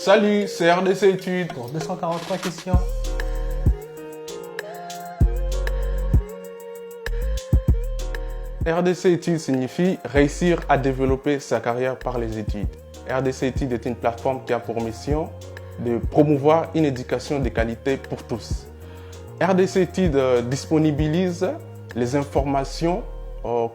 Salut, c'est RDC Études. Pour 243 questions. RDC Études signifie réussir à développer sa carrière par les études. RDC Études est une plateforme qui a pour mission de promouvoir une éducation de qualité pour tous. RDC Études disponibilise les informations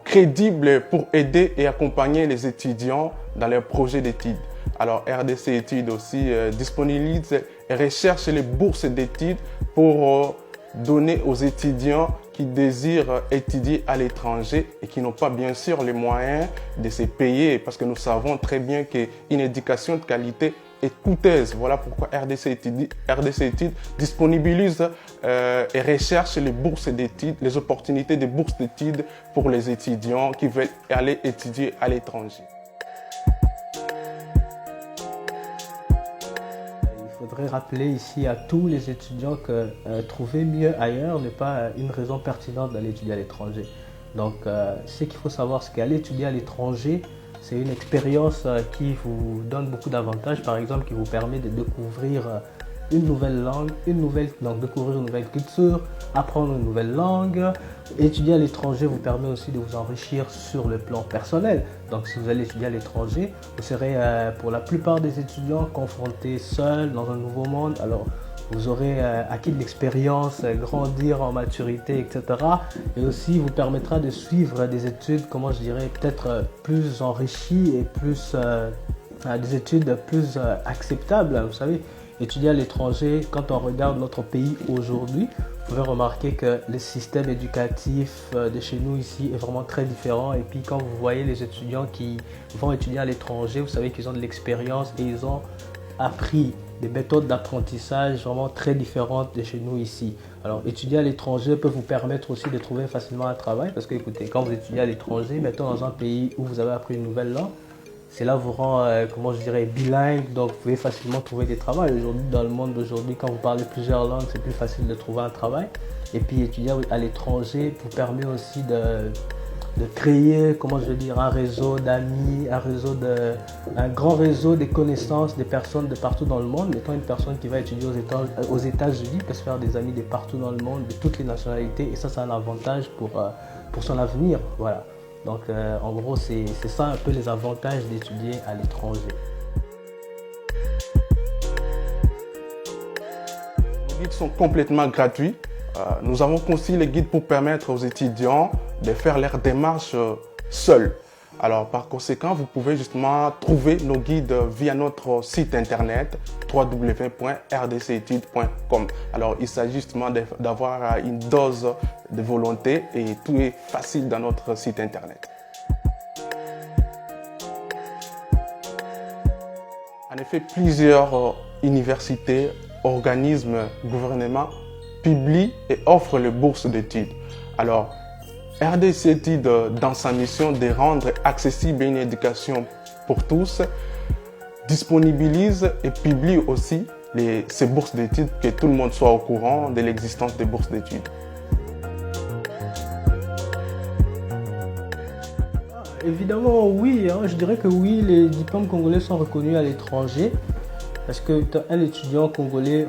crédibles pour aider et accompagner les étudiants dans leurs projets d'études. Alors RDC Études aussi disponibilise et recherche les bourses d'études pour donner aux étudiants qui désirent étudier à l'étranger et qui n'ont pas bien sûr les moyens de se payer, parce que nous savons très bien qu'une éducation de qualité est coûteuse. Voilà pourquoi RDC Études disponibilise et recherche les bourses d'études, les opportunités de bourses d'études pour les étudiants qui veulent aller étudier à l'étranger. Il faudrait rappeler ici à tous les étudiants que trouver mieux ailleurs n'est pas une raison pertinente d'aller étudier à l'étranger. Donc ce qu'il faut savoir, c'est qu'aller étudier à l'étranger, c'est une expérience qui vous donne beaucoup d'avantages, par exemple qui vous permet de découvrir une nouvelle langue, donc découvrir une nouvelle culture, apprendre une nouvelle langue. Étudier à l'étranger vous permet aussi de vous enrichir sur le plan personnel. Donc si vous allez étudier à l'étranger, vous serez pour la plupart des étudiants confrontés seuls dans un nouveau monde. Alors vous aurez acquis de l'expérience, grandir en maturité, etc. Et aussi vous permettra de suivre des études, comment je dirais, peut-être plus enrichies et plus des études plus acceptables. Vous savez, étudier à l'étranger, quand on regarde notre pays aujourd'hui, vous pouvez remarquer que le système éducatif de chez nous ici est vraiment très différent. Et puis quand vous voyez les étudiants qui vont étudier à l'étranger, vous savez qu'ils ont de l'expérience et ils ont appris des méthodes d'apprentissage vraiment très différentes de chez nous ici. Alors étudier à l'étranger peut vous permettre aussi de trouver facilement un travail, parce que écoutez, quand vous étudiez à l'étranger, mettons dans un pays où vous avez appris une nouvelle langue, c'est là vous rend, comment je dirais, bilingue, donc vous pouvez facilement trouver des travaux. Aujourd'hui, dans le monde d'aujourd'hui, quand vous parlez plusieurs langues, c'est plus facile de trouver un travail. Et puis étudier à l'étranger vous permet aussi de créer, comment je veux dire, un réseau d'amis, un grand réseau de connaissances des personnes de partout dans le monde. Mettons une personne qui va étudier aux États-Unis peut se faire des amis de partout dans le monde, de toutes les nationalités, et ça c'est un avantage pour son avenir. Voilà. Donc en gros c'est ça un peu les avantages d'étudier à l'étranger. Nos guides sont complètement gratuits. Nous avons conçu les guides pour permettre aux étudiants de faire leurs démarches seuls. Alors par conséquent, vous pouvez justement trouver nos guides via notre site internet www.rdcetudes.com. Alors il s'agit justement d'avoir une dose de volonté et tout est facile dans notre site internet. En effet, plusieurs universités, organismes, gouvernements publie et offre les bourses d'études. Alors, RDC Études, dans sa mission de rendre accessible une éducation pour tous, disponibilise et publie aussi ces bourses d'études, que tout le monde soit au courant de l'existence des bourses d'études. Évidemment, oui, je dirais que oui, les diplômes congolais sont reconnus à l'étranger. Parce que un étudiant congolais,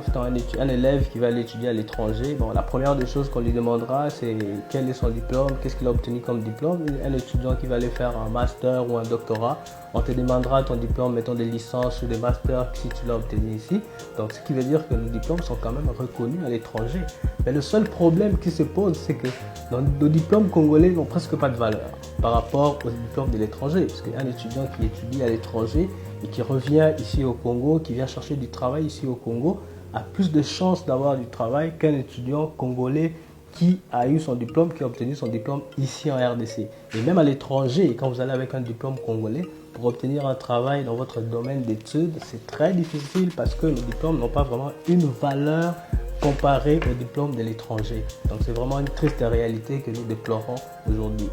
un élève qui va aller étudier à l'étranger, bon, la première des choses qu'on lui demandera, c'est quel est son diplôme, qu'est-ce qu'il a obtenu comme diplôme. Un étudiant qui va aller faire un master ou un doctorat, on te demandera ton diplôme, mettons des licences ou des masters si tu l'as obtenu ici. Donc ce qui veut dire que nos diplômes sont quand même reconnus à l'étranger. Mais le seul problème qui se pose, c'est que nos diplômes congolais n'ont presque pas de valeur par rapport aux diplômes de l'étranger. Parce qu'un étudiant qui étudie à l'étranger et qui revient ici au Congo, qui vient chercher du travail ici au Congo, a plus de chances d'avoir du travail qu'un étudiant congolais qui a eu son diplôme, qui a obtenu son diplôme ici en RDC. Et même à l'étranger, quand vous allez avec un diplôme congolais, pour obtenir un travail dans votre domaine d'études, c'est très difficile parce que nos diplômes n'ont pas vraiment une valeur comparée aux diplômes de l'étranger. Donc c'est vraiment une triste réalité que nous déplorons aujourd'hui.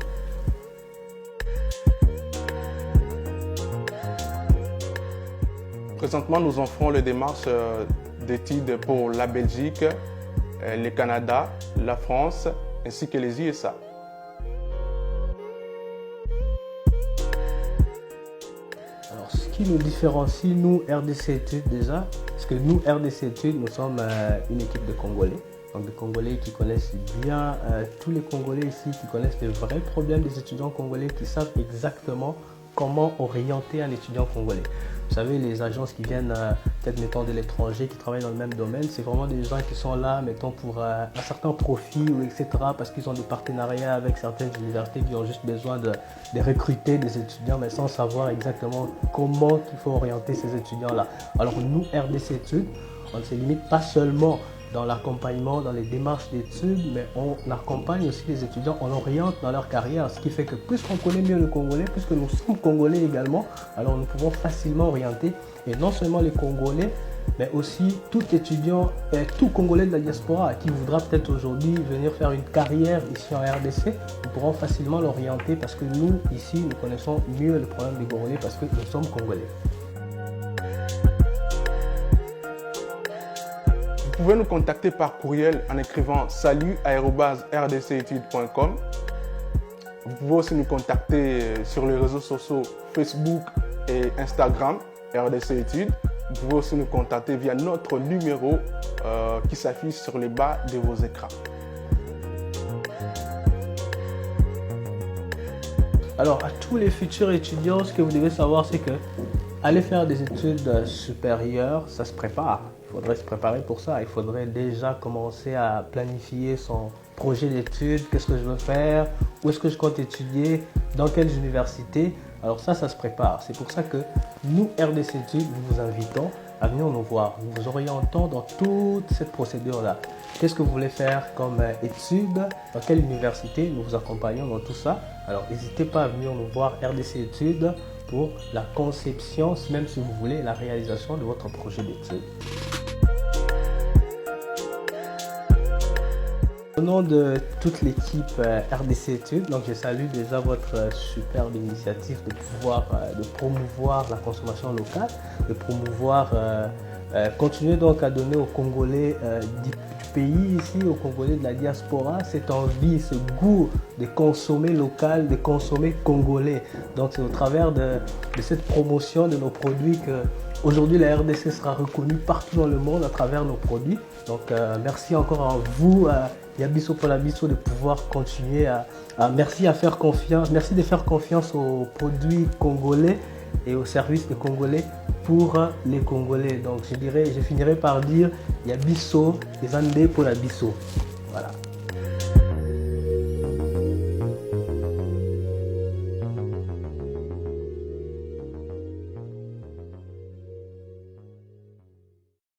Présentement, nous offrons les démarches d'études pour la Belgique, le Canada, la France ainsi que les USA. Alors, ce qui nous différencie, nous, RDC Études déjà, parce que nous, RDC Études, nous sommes une équipe de Congolais. Donc des Congolais qui connaissent bien, tous les Congolais ici qui connaissent les vrais problèmes des étudiants congolais, qui savent exactement comment orienter un étudiant congolais. Vous savez, les agences qui viennent peut-être mettons de l'étranger, qui travaillent dans le même domaine, c'est vraiment des gens qui sont là, mettons pour un certain profit ou etc. parce qu'ils ont des partenariats avec certaines universités qui ont juste besoin de recruter des étudiants, mais sans savoir exactement comment il faut orienter ces étudiants-là. Alors nous, RDC Études, on ne se limite pas seulement dans l'accompagnement, dans les démarches d'études, mais on accompagne aussi les étudiants, on oriente dans leur carrière, ce qui fait que puisqu'on connaît mieux le Congolais, puisque nous sommes Congolais également, alors nous pouvons facilement orienter, et non seulement les Congolais, mais aussi tout étudiant et tout Congolais de la diaspora qui voudra peut-être aujourd'hui venir faire une carrière ici en RDC, nous pourrons facilement l'orienter parce que nous, ici, nous connaissons mieux le problème des Congolais parce que nous sommes Congolais. Vous pouvez nous contacter par courriel en écrivant salut@rdcetudes.com. Vous pouvez aussi nous contacter sur les réseaux sociaux Facebook et Instagram, RDC Études. Vous pouvez aussi nous contacter via notre numéro qui s'affiche sur les bas de vos écrans. Alors, à tous les futurs étudiants, ce que vous devez savoir, c'est que aller faire des études supérieures, ça se prépare. Il faudrait se préparer pour ça. Il faudrait déjà commencer à planifier son projet d'études. Qu'est-ce que je veux faire? Où est-ce que je compte étudier? Dans quelles universités? Alors ça se prépare. C'est pour ça que nous, RDC Études, nous vous invitons à venir nous voir. Nous vous orientons dans toute cette procédure-là. Qu'est-ce que vous voulez faire comme études? Dans quelle université? Nous vous accompagnons dans tout ça. Alors n'hésitez pas à venir nous voir, RDC Études, pour la conception, même si vous voulez, la réalisation de votre projet d'études. Au nom de toute l'équipe RDC Études, donc je salue déjà votre superbe initiative de pouvoir de promouvoir la consommation locale, de promouvoir, continuer donc à donner aux Congolais du pays ici, aux Congolais de la diaspora, cette envie, ce goût de consommer local, de consommer congolais. Donc c'est au travers de cette promotion de nos produits que aujourd'hui la RDC sera reconnue partout dans le monde à travers nos produits. Donc merci encore à vous. Yabiso pour l'Abiso de pouvoir continuer merci à faire confiance, merci de faire confiance aux produits congolais et aux services des Congolais pour les Congolais. Donc je finirai par dire Yabiso, les Andés pour l'Abiso. Voilà.